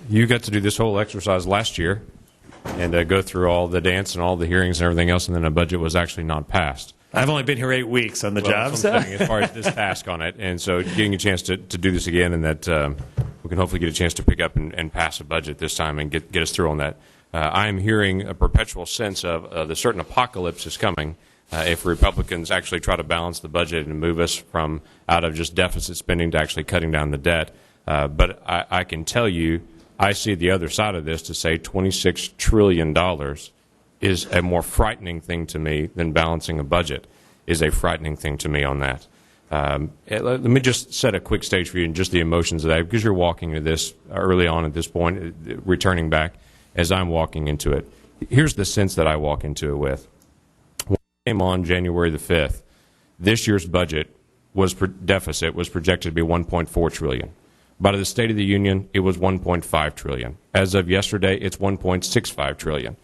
You got to do this whole exercise last year and go through all the dance and all the hearings and everything else, and then a budget was actually not passed. I've only been here 8 weeks on the job. So as far as this task on it, and so getting a chance to do this again, and that we can hopefully get a chance to pick up and pass a budget this time and get us through on that. I am hearing a perpetual sense of the certain apocalypse is coming if Republicans actually try to balance the budget and move us from out of just deficit spending to actually cutting down the debt. But I can tell you, I see the other side of this to say $26 trillion is a more frightening thing to me than balancing a budget, is a frightening thing to me on that. Let me just set a quick stage for you and just the emotions of that, because you're walking into this early on at this point, returning back as I'm walking into it. Here's the sense that I walk into it with. When I came on January the 5th, this year's budget deficit was projected to be $1.4 trillion. By the State of the Union, it was $1.5 trillion. As of yesterday, it's $1.65 trillion.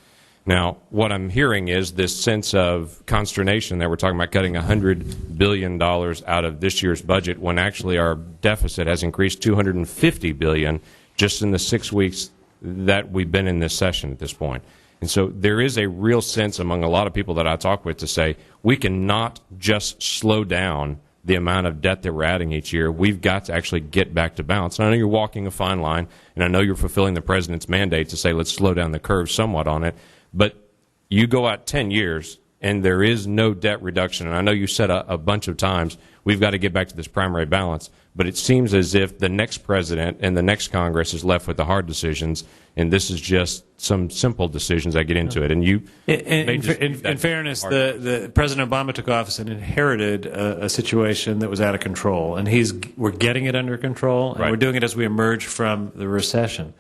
Now, what I'm hearing is this sense of consternation that we're talking about cutting $100 billion out of this year's budget when actually our deficit has increased $250 billion just in the 6 weeks that we've been in this session at this point. And so there is a real sense among a lot of people that I talk with to say we cannot just slow down the amount of debt that we're adding each year. We've got to actually get back to balance. And I know you're walking a fine line, and I know you're fulfilling the President's mandate to say let's slow down the curve somewhat on it, but you go out 10 years, and there is no debt reduction. And I know you said a bunch of times we've got to get back to this primary balance, but it seems as if the next president and the next Congress is left with the hard decisions, and this is just some simple decisions that get into it. And you, in fairness, the President Obama took office and inherited a situation that was out of control, and we're getting it under control, and we're doing it as we emerge from the recession.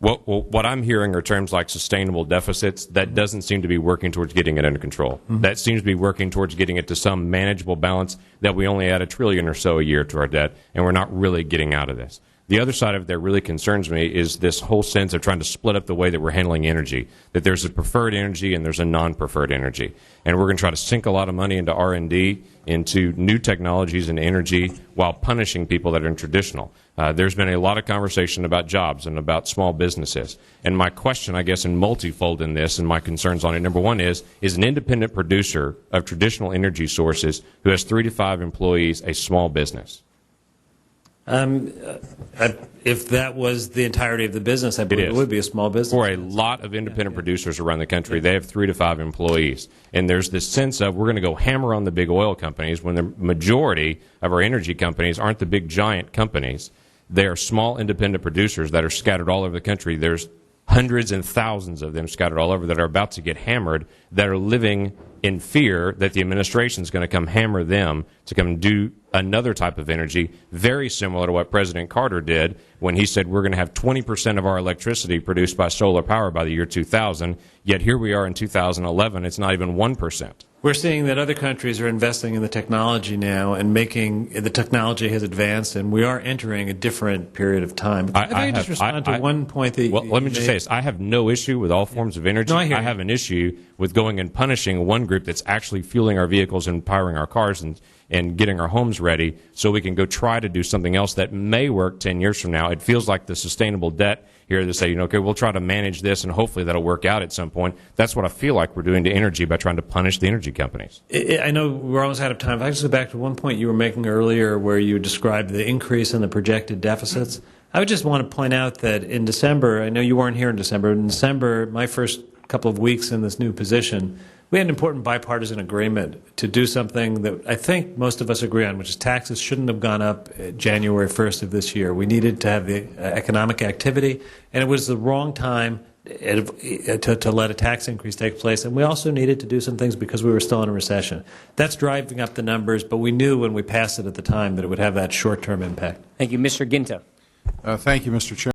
Well, what I'm hearing are terms like sustainable deficits. That doesn't seem to be working towards getting it under control. That seems to be working towards getting it to some manageable balance that we only add $1 trillion or so a year to our debt, and we're not really getting out of this. The other side of it that really concerns me is this whole sense of trying to split up the way that we're handling energy, that there's a preferred energy and there's a non-preferred energy. And we're going to try to sink a lot of money into R&D, into new technologies and energy, while punishing people that are in traditional. There's been a lot of conversation about jobs and about small businesses. And my question, I guess, in multifold in this, and my concerns on it, number one is an independent producer of traditional energy sources who has 3 to 5 employees a small business? If that was the entirety of the business, I believe it would be a small business. For a lot of independent producers around the country, they have 3 to 5 employees. And there's this sense of we're going to go hammer on the big oil companies when the majority of our energy companies aren't the big giant companies. They are small independent producers that are scattered all over the country. There's hundreds and thousands of them scattered all over that are about to get hammered, that are living in fear that the administration is going to come hammer them to come do another type of energy, very similar to what President Carter did when he said we're going to have 20% of our electricity produced by solar power by the year 2000, yet here we are in 2011, it's not even 1%. We're seeing that other countries are investing in the technology now and the technology has advanced, and we are entering a different period of time. If I can just respond to one point that let me just say this. I have no issue with all forms of energy. No, I have an issue with going and punishing one group that's actually fueling our vehicles and powering our cars and getting our homes ready so we can go try to do something else that may work 10 years from now. It feels like the sustainable debt here to say, okay, we'll try to manage this and hopefully that'll work out at some point. That's what I feel like we're doing to energy by trying to punish the energy companies. I know we're almost out of time. If I just go back to one point you were making earlier where you described the increase in the projected deficits, I would just want to point out that in December, I know you weren't here in December, my first couple of weeks in this new position, we had an important bipartisan agreement to do something that I think most of us agree on, which is taxes shouldn't have gone up January 1st of this year. We needed to have the economic activity, and it was the wrong time to let a tax increase take place. And we also needed to do some things because we were still in a recession. That's driving up the numbers, but we knew when we passed it at the time that it would have that short-term impact. Thank you. Mr. Ginta. Thank you, Mr. Chairman.